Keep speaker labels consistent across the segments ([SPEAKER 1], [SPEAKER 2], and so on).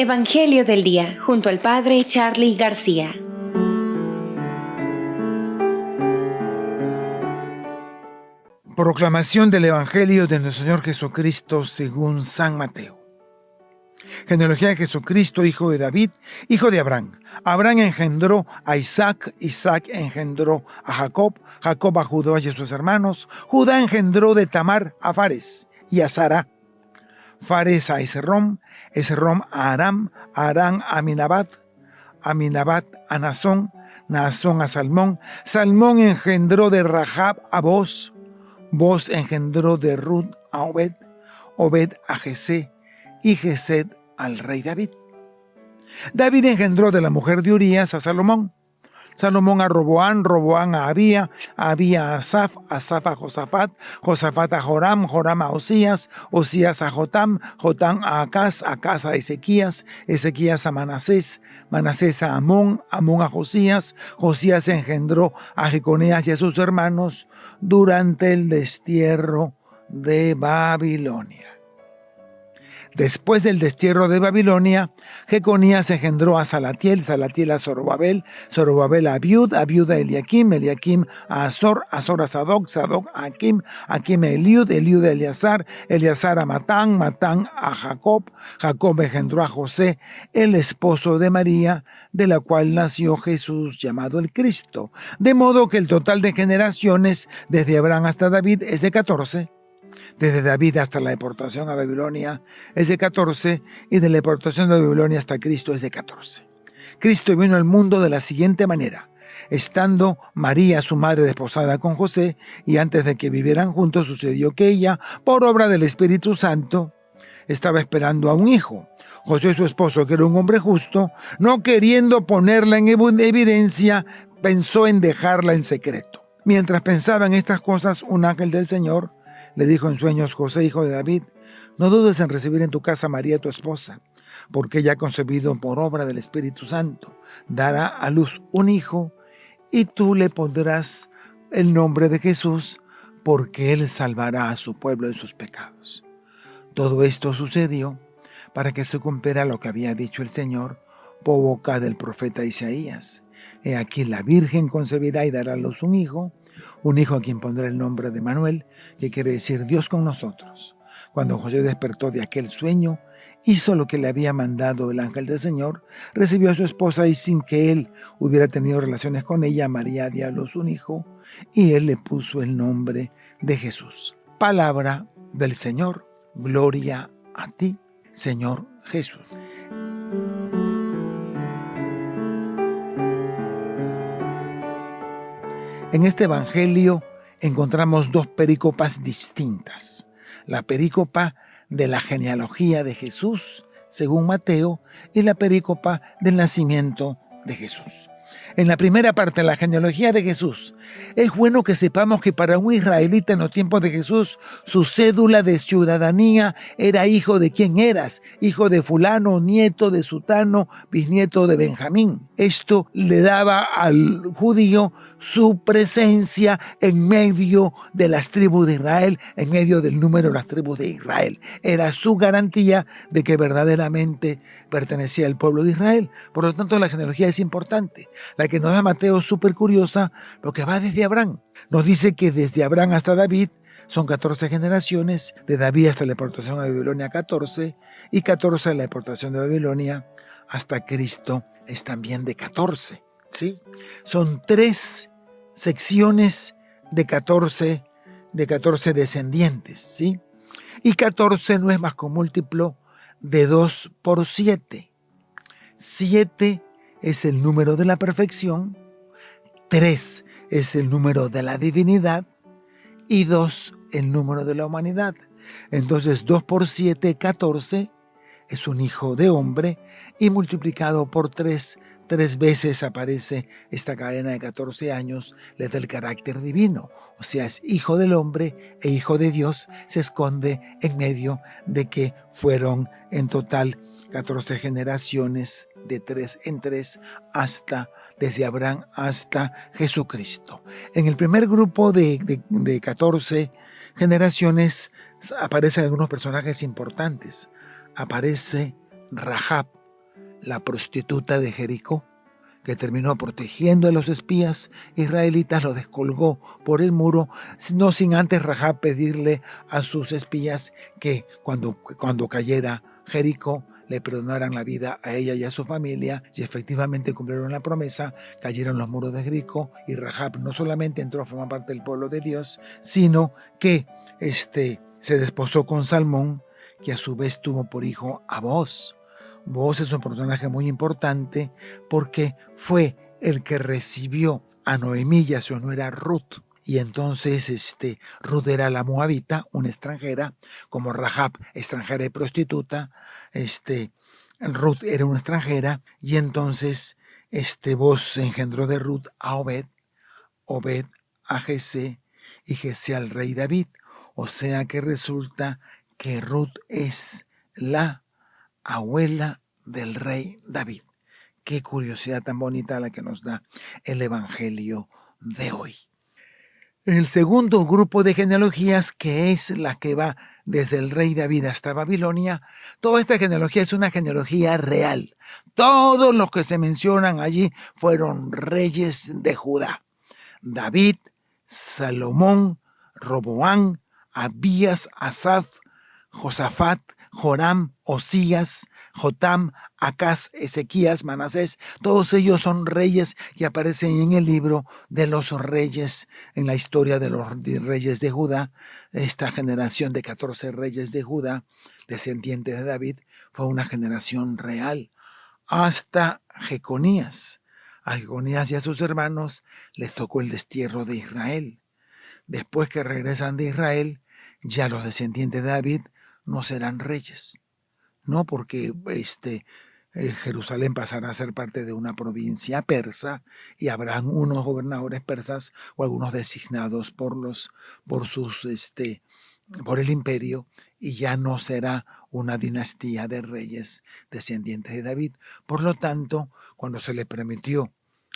[SPEAKER 1] Evangelio del Día, junto al Padre Charly García.
[SPEAKER 2] Proclamación del Evangelio de nuestro Señor Jesucristo según San Mateo. Genealogía de Jesucristo, hijo de David, hijo de Abraham. Abraham engendró a Isaac, Isaac engendró a Jacob, Jacob a Judá y a sus hermanos, Judá engendró de Tamar a Fares y a Sara, Fares a Esrom, Esrom a Aram, Aram a Aminabat, Aminabat a Nazón, Nazón a Salmón, Salmón engendró de Rahab a Boz, Boz engendró de Ruth a Obed, Obed a Jesé y Jesé al rey David. David engendró de la mujer de Urías a Salomón, Salomón a Roboán, Roboán a Abía, Abía a Asaf, Asaf a Josafat, Josafat a Joram, Joram a Osías, Osías a Jotam, Jotam a Acaz, Acaz a Ezequías, Ezequías a Manasés, Manasés a Amón, Amón a Josías, Josías engendró a Jeconías y a sus hermanos durante el destierro de Babilonia. Después del destierro de Babilonia, Jeconías engendró a Salatiel, Salatiel a Zorobabel, Zorobabel a Abiud, Abiud a Eliakim, Eliakim a Azor, Azor a Sadoc, Sadoc a Akim, Akim a Eliud, Eliud a Eleazar, Eleazar a Matán, Matán a Jacob, Jacob engendró a José, el esposo de María, de la cual nació Jesús llamado el Cristo. De modo que el total de generaciones desde Abraham hasta David es de 14. Desde David hasta la deportación a Babilonia es de 14 y de la deportación de Babilonia hasta Cristo es de 14. Cristo vino al mundo de la siguiente manera. Estando María, su madre, desposada con José, y antes de que vivieran juntos sucedió que ella, por obra del Espíritu Santo, estaba esperando a un hijo. José, su esposo, que era un hombre justo, no queriendo ponerla en evidencia, pensó en dejarla en secreto. Mientras pensaba en estas cosas, un ángel del Señor le dijo en sueños: José, hijo de David, no dudes en recibir en tu casa a María, tu esposa, porque ella ha concebido por obra del Espíritu Santo. Dará a luz un hijo y tú le pondrás el nombre de Jesús, porque él salvará a su pueblo de sus pecados. Todo esto sucedió para que se cumpliera lo que había dicho el Señor por boca del profeta Isaías. He aquí la Virgen concebirá y dará a luz un hijo a quien pondrá el nombre de Manuel, que quiere decir Dios con nosotros. Cuando José despertó de aquel sueño, hizo lo que le había mandado el ángel del Señor, recibió a su esposa y sin que él hubiera tenido relaciones con ella, María dio a luz un hijo y él le puso el nombre de Jesús. Palabra del Señor, gloria a ti, Señor Jesús. En este evangelio encontramos dos perícopas distintas. La perícopa de la genealogía de Jesús, según Mateo, y la perícopa del nacimiento de Jesús. En la primera parte de la genealogía de Jesús, es bueno que sepamos que para un israelita en los tiempos de Jesús, su cédula de ciudadanía era hijo de quién eras, hijo de fulano, nieto de sutano, bisnieto de Benjamín. Esto le daba al judío su presencia en medio de las tribus de Israel, en medio del número de las tribus de Israel. Era su garantía de que verdaderamente pertenecía al pueblo de Israel. Por lo tanto, la genealogía es importante. La que nos da Mateo es súper curiosa, lo que va desde Abraham. Nos dice que desde Abraham hasta David son 14 generaciones, de David hasta la deportación a Babilonia 14, y 14 de la deportación de Babilonia hasta Cristo es también de 14. ¿Sí? Son 3 secciones de 14 descendientes, ¿sí? Y 14 no es más que un múltiplo de 2 por 7. 7 es el número de la perfección, 3 es el número de la divinidad y 2 el número de la humanidad. Entonces 2 por 7, 14, es un hijo de hombre, y multiplicado por 3 veces aparece esta cadena de 14 años, le da el carácter divino. O sea, es hijo del hombre e hijo de Dios, se esconde en medio de que fueron en total 14 generaciones de 3 en 3 desde Abraham hasta Jesucristo. En el primer grupo de 14 generaciones aparecen algunos personajes importantes. Aparece Rahab, la prostituta de Jericó, que terminó protegiendo a los espías israelitas, los descolgó por el muro, no sin antes Rahab pedirle a sus espías que cuando cayera Jericó le perdonaran la vida a ella y a su familia, y efectivamente cumplieron la promesa, cayeron los muros de Jericó, y Rahab no solamente entró a formar parte del pueblo de Dios, sino que se desposó con Salmón, que a su vez tuvo por hijo a Booz. Booz es un personaje muy importante porque fue el que recibió a Noemí y a su nuera Ruth. Y entonces Ruth era la moabita, una extranjera, como Rahab, extranjera y prostituta. Ruth era una extranjera, y entonces Booz engendró de Ruth a Obed, Obed a Jesé, y Jesé al rey David. O sea que resulta que Ruth es la abuela del rey David. Qué curiosidad tan bonita la que nos da el Evangelio de hoy. El segundo grupo de genealogías, que es la que va desde el rey David hasta Babilonia, toda esta genealogía es una genealogía real. Todos los que se mencionan allí fueron reyes de Judá. David, Salomón, Roboán, Abías, Asaf, Josafat, Joram, Osías, Jotam, Acaz, Ezequías, Manasés, todos ellos son reyes que aparecen en el libro de los reyes, en la historia de los reyes de Judá. Esta generación de 14 reyes de Judá, descendientes de David, fue una generación real, hasta Jeconías. A Jeconías y a sus hermanos les tocó el destierro de Israel. Después que regresan de Israel, ya los descendientes de David no serán reyes, no, porque Jerusalén pasará a ser parte de una provincia persa, y habrán unos gobernadores persas o algunos designados por el imperio, y ya no será una dinastía de reyes descendientes de David. Por lo tanto, cuando se le permitió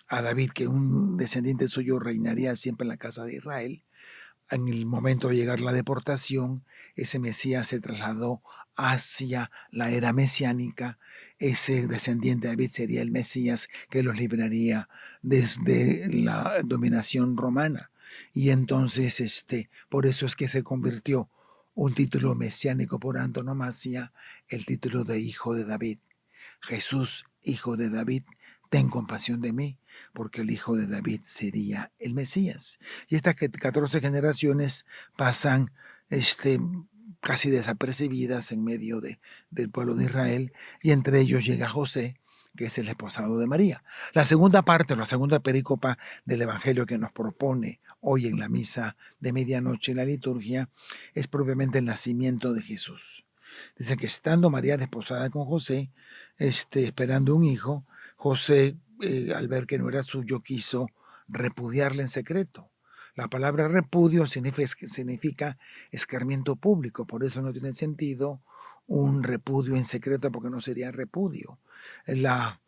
[SPEAKER 2] a David que un descendiente suyo reinaría siempre en la casa de Israel, en el momento de llegar la deportación, ese Mesías se trasladó hacia la era mesiánica. Ese descendiente de David sería el Mesías que los libraría desde la dominación romana. Y entonces, por eso es que se convirtió un título mesiánico por antonomasia, el título de Hijo de David. Jesús, Hijo de David, ten compasión de mí, porque el Hijo de David sería el Mesías. Y estas 14 generaciones pasan casi desapercibidas en medio del pueblo de Israel, y entre ellos llega José, que es el esposado de María. La segunda parte, la segunda perícopa del Evangelio que nos propone hoy en la misa de medianoche en la liturgia, es propiamente el nacimiento de Jesús. Dice que estando María desposada con José, esperando un hijo, José, al ver que no era suyo, quiso repudiarle en secreto. La palabra repudio significa escarmiento público, por eso no tiene sentido un repudio en secreto, porque no sería repudio. En la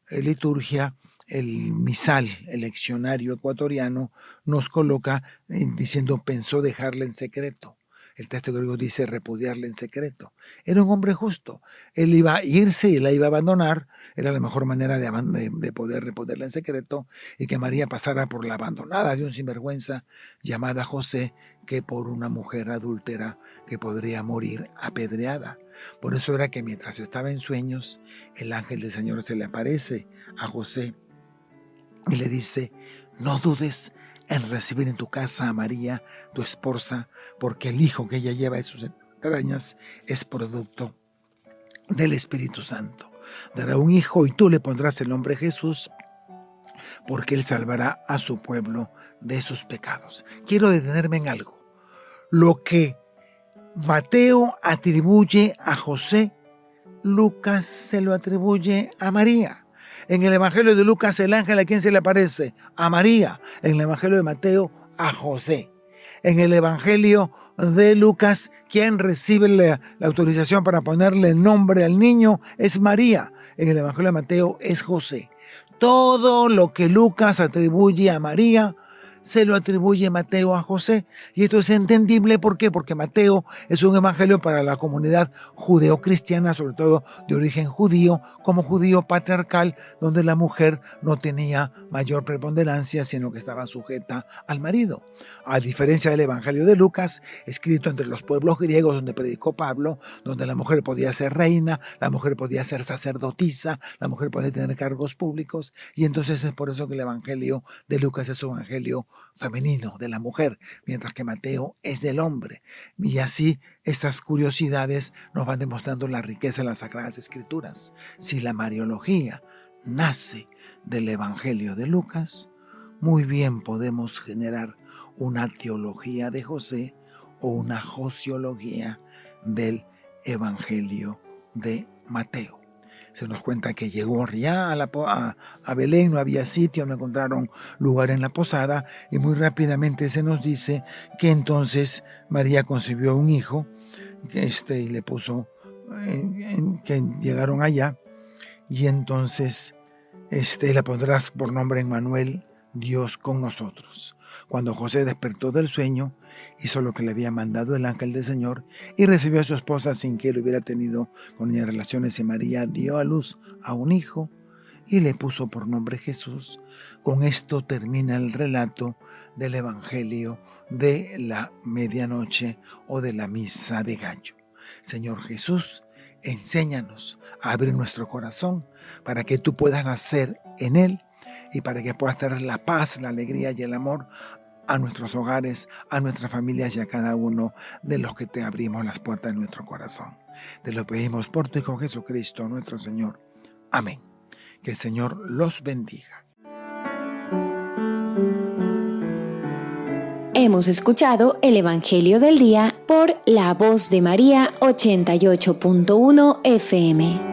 [SPEAKER 2] liturgia, el misal, el leccionario ecuatoriano, nos coloca diciendo pensó dejarle en secreto. El texto griego dice repudiarle en secreto. Era un hombre justo. Él iba a irse y la iba a abandonar. Era la mejor manera de poder repudiarla en secreto, y que María pasara por la abandonada de un sinvergüenza llamada José, que por una mujer adúltera que podría morir apedreada. Por eso era que mientras estaba en sueños, el ángel del Señor se le aparece a José y le dice: no dudes en recibir en tu casa a María, tu esposa, porque el hijo que ella lleva en sus entrañas es producto del Espíritu Santo. Dará un hijo y tú le pondrás el nombre Jesús, porque él salvará a su pueblo de sus pecados. Quiero detenerme en algo. Lo que Mateo atribuye a José, Lucas se lo atribuye a María. En el Evangelio de Lucas, el ángel, ¿a quién se le aparece? A María. En el Evangelio de Mateo, a José. En el Evangelio de Lucas, quien recibe la autorización para ponerle el nombre al niño es María. En el Evangelio de Mateo es José. Todo lo que Lucas atribuye a María, se lo atribuye Mateo a José. Y esto es entendible, ¿por qué? Porque Mateo es un evangelio para la comunidad judeocristiana, sobre todo de origen judío, como judío patriarcal, donde la mujer no tenía mayor preponderancia, sino que estaba sujeta al marido. A diferencia del evangelio de Lucas, escrito entre los pueblos griegos donde predicó Pablo, donde la mujer podía ser reina, la mujer podía ser sacerdotisa, la mujer podía tener cargos públicos, y entonces es por eso que el evangelio de Lucas es un evangelio femenino, de la mujer, mientras que Mateo es del hombre. Y así estas curiosidades nos van demostrando la riqueza de las Sagradas Escrituras. Si la mariología nace del evangelio de Lucas, muy bien podemos generar una teología de José o una josiología del evangelio de Mateo. Se nos cuenta que llegó ya a Belén, no había sitio, no encontraron lugar en la posada, y muy rápidamente se nos dice que entonces María concibió un hijo, y le puso, que llegaron allá, y entonces le pondrás por nombre Emmanuel, Dios con nosotros. Cuando José despertó del sueño, hizo lo que le había mandado el ángel del Señor y recibió a su esposa sin que él hubiera tenido con ella relaciones, y María dio a luz a un hijo y le puso por nombre Jesús. Con esto termina el relato del evangelio de la medianoche o de la misa de gallo. Señor Jesús, enséñanos a abrir nuestro corazón para que tú puedas nacer en él y para que puedas traer la paz, la alegría y el amor a nuestros hogares, a nuestras familias y a cada uno de los que te abrimos las puertas de nuestro corazón. Te lo pedimos por tu Hijo Jesucristo, nuestro Señor. Amén. Que el Señor los bendiga.
[SPEAKER 1] Hemos escuchado el Evangelio del Día por La Voz de María 88.1 FM.